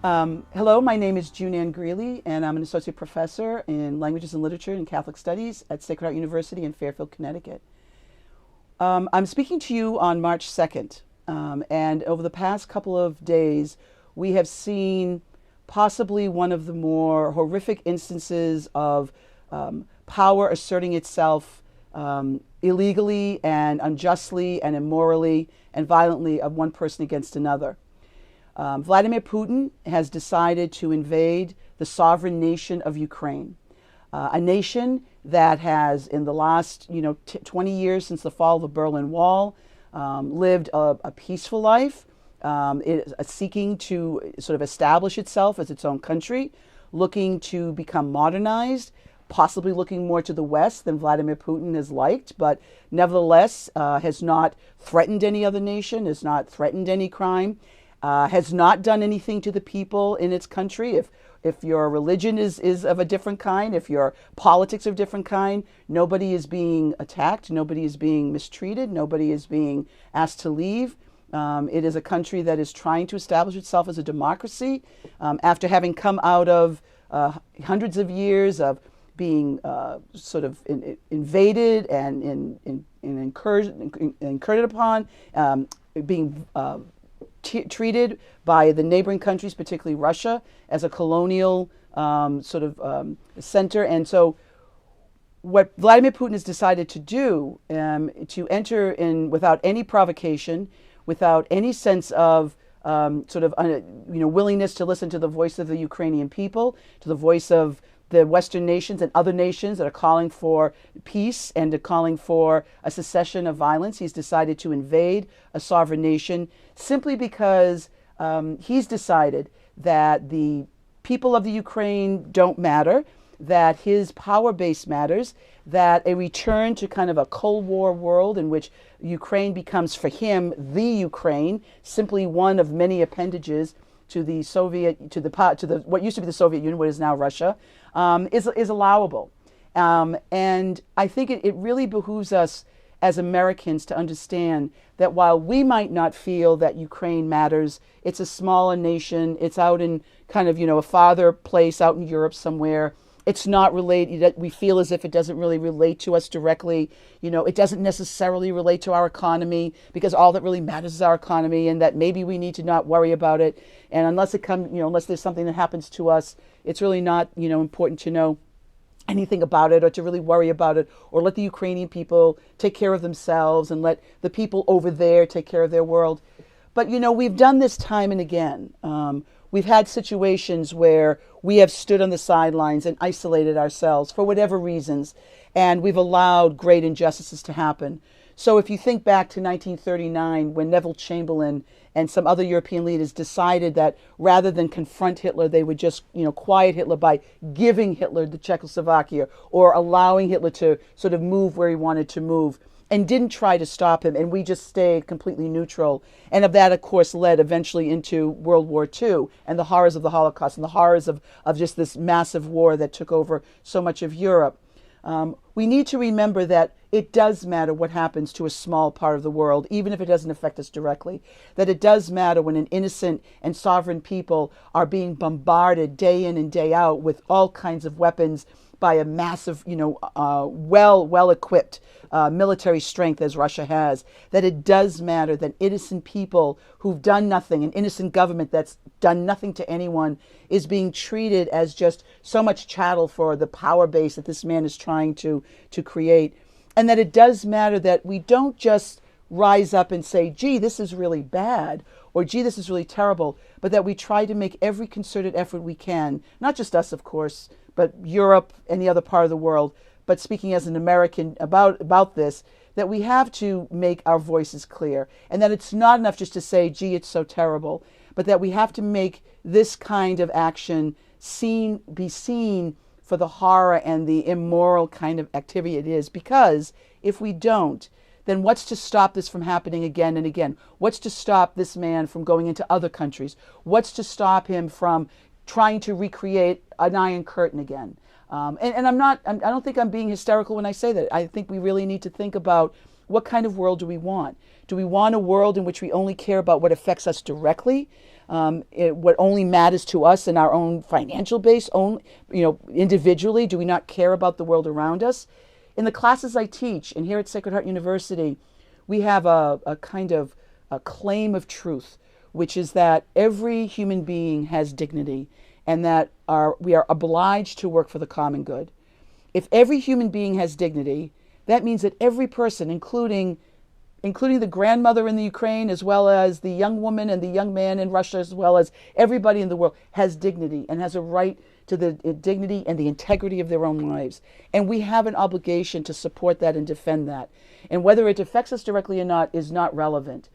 Hello, my name is June Greeley, and I'm an associate professor in languages and literature and Catholic studies at Sacred Heart University in Fairfield, Connecticut. I'm speaking to you on March 2nd, and over the past couple of days, we have seen possibly one of the more horrific instances of power asserting itself illegally and unjustly and immorally and violently of one person against another. Vladimir Putin has decided to invade the sovereign nation of Ukraine, a nation that has, in the last 20 years since the fall of the Berlin Wall, lived a peaceful life, seeking to sort of establish itself as its own country, looking to become modernized, possibly looking more to the West than Vladimir Putin has liked, but nevertheless has not threatened any other nation, has not threatened any crime. Has not done anything to the people in its country. If your religion is of a different kind, if your politics are of a different kind, nobody is being attacked, nobody is being mistreated, nobody is being asked to leave. It is a country that is trying to establish itself as a democracy after having come out of hundreds of years of being sort of invaded and incurred upon, being treated by the neighboring countries, particularly Russia, as a colonial center. And so what Vladimir Putin has decided to do, to enter in without any provocation, without any sense of willingness to listen to the voice of the Ukrainian people, to the voice of the Western nations and other nations that are calling for peace and are calling for a cessation of violence. He's decided to invade a sovereign nation simply because he's decided that the people of the Ukraine don't matter, that his power base matters, that a return to kind of a Cold War world in which Ukraine becomes for him the Ukraine, simply one of many appendages to the Soviet, to the what used to be the Soviet Union, what is now Russia, is allowable. And I think it really behooves us as Americans to understand that while we might not feel that Ukraine matters, it's a smaller nation, it's out in kind of, a farther place out in Europe somewhere. It's not related, we feel as if it doesn't really relate to us directly. It doesn't necessarily relate to our economy because all that really matters is our economy, and that maybe we need to not worry about it. And unless unless there's something that happens to us, it's really not, important to know anything about it or to really worry about it, or let the Ukrainian people take care of themselves and let the people over there take care of their world. But, we've done this time and again. We've had situations where we have stood on the sidelines and isolated ourselves for whatever reasons, and we've allowed great injustices to happen. So if you think back to 1939, when Neville Chamberlain and some other European leaders decided that rather than confront Hitler, they would just, quiet Hitler by giving Hitler the Czechoslovakia or allowing Hitler to sort of move where he wanted to move, and didn't try to stop him, and we just stayed completely neutral. And of that, of course, led eventually into World War II and the horrors of the Holocaust and the horrors of just this massive war that took over so much of Europe. We need to remember that it does matter what happens to a small part of the world, even if it doesn't affect us directly. That it does matter when an innocent and sovereign people are being bombarded day in and day out with all kinds of weapons by a massive, well-equipped military strength as Russia has. That it does matter that innocent people who've done nothing, an innocent government that's done nothing to anyone, is being treated as just so much chattel for the power base that this man is trying to create. And that it does matter that we don't just rise up and say, gee, this is really bad, or gee, this is really terrible, but that we try to make every concerted effort we can, not just us, of course, but Europe and the other part of the world, but speaking as an American about this, that we have to make our voices clear, and that it's not enough just to say, gee, it's so terrible, but that we have to make this kind of action be seen for the horror and the immoral kind of activity it is. Because if we don't, then what's to stop this from happening again and again? What's to stop this man from going into other countries? What's to stop him from trying to recreate an Iron Curtain again? And I don't think I'm being hysterical when I say that. I think we really need to think about what kind of world do we want? Do we want a world in which we only care about what affects us directly, what only matters to us in our own financial base, individually? Do we not care about the world around us? In the classes I teach, and here at Sacred Heart University, we have a kind of a claim of truth, which is that every human being has dignity and that we are obliged to work for the common good. If every human being has dignity, that means that every person, including the grandmother in the Ukraine, as well as the young woman and the young man in Russia, as well as everybody in the world, has dignity and has a right to the dignity and the integrity of their own lives. And we have an obligation to support that and defend that. And whether it affects us directly or not is not relevant.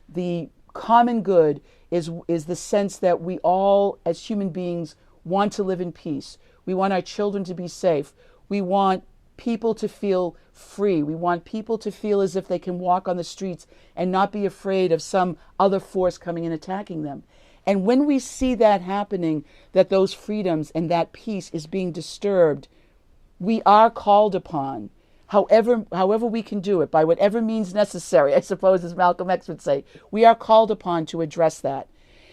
The common good is the sense that we all, as human beings, want to live in peace. We want our children to be safe. We want people to feel free. We want people to feel as if they can walk on the streets and not be afraid of some other force coming and attacking them. And when we see that happening, that those freedoms and that peace is being disturbed, we are called upon, however we can do it, by whatever means necessary, I suppose, as Malcolm X would say, we are called upon to address that.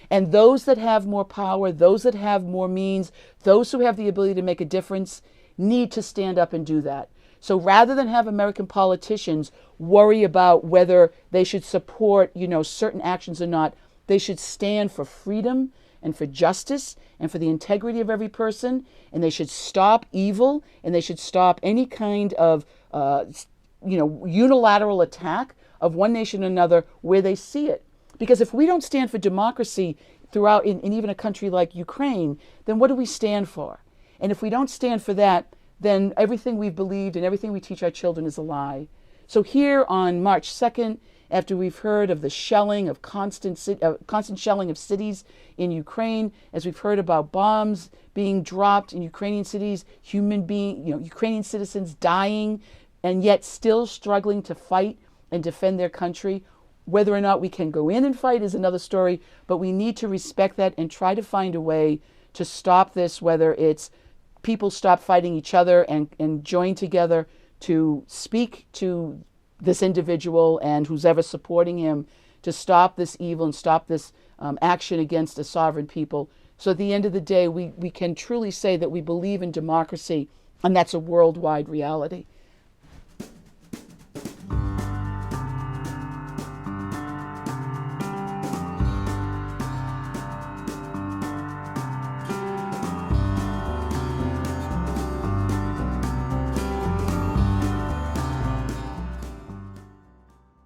And those that have more power, those that have more means, those who have the ability to make a difference, need to stand up and do that. So rather than have American politicians worry about whether they should support, certain actions or not, they should stand for freedom and for justice and for the integrity of every person, and they should stop evil, and they should stop any kind of unilateral attack of one nation or another where they see it. Because if we don't stand for democracy throughout, in even a country like Ukraine, then what do we stand for? And if we don't stand for that, then everything we've believed and everything we teach our children is a lie. So here on March 2nd, after we've heard of the shelling of constant shelling of cities in Ukraine, as we've heard about bombs being dropped in Ukrainian cities, Ukrainian citizens dying, and yet still struggling to fight and defend their country. Whether or not we can go in and fight is another story, but we need to respect that and try to find a way to stop this, whether it's people stop fighting each other and join together to speak to this individual and who's ever supporting him to stop this evil and stop this action against a sovereign people. So at the end of the day, we can truly say that we believe in democracy, and that's a worldwide reality.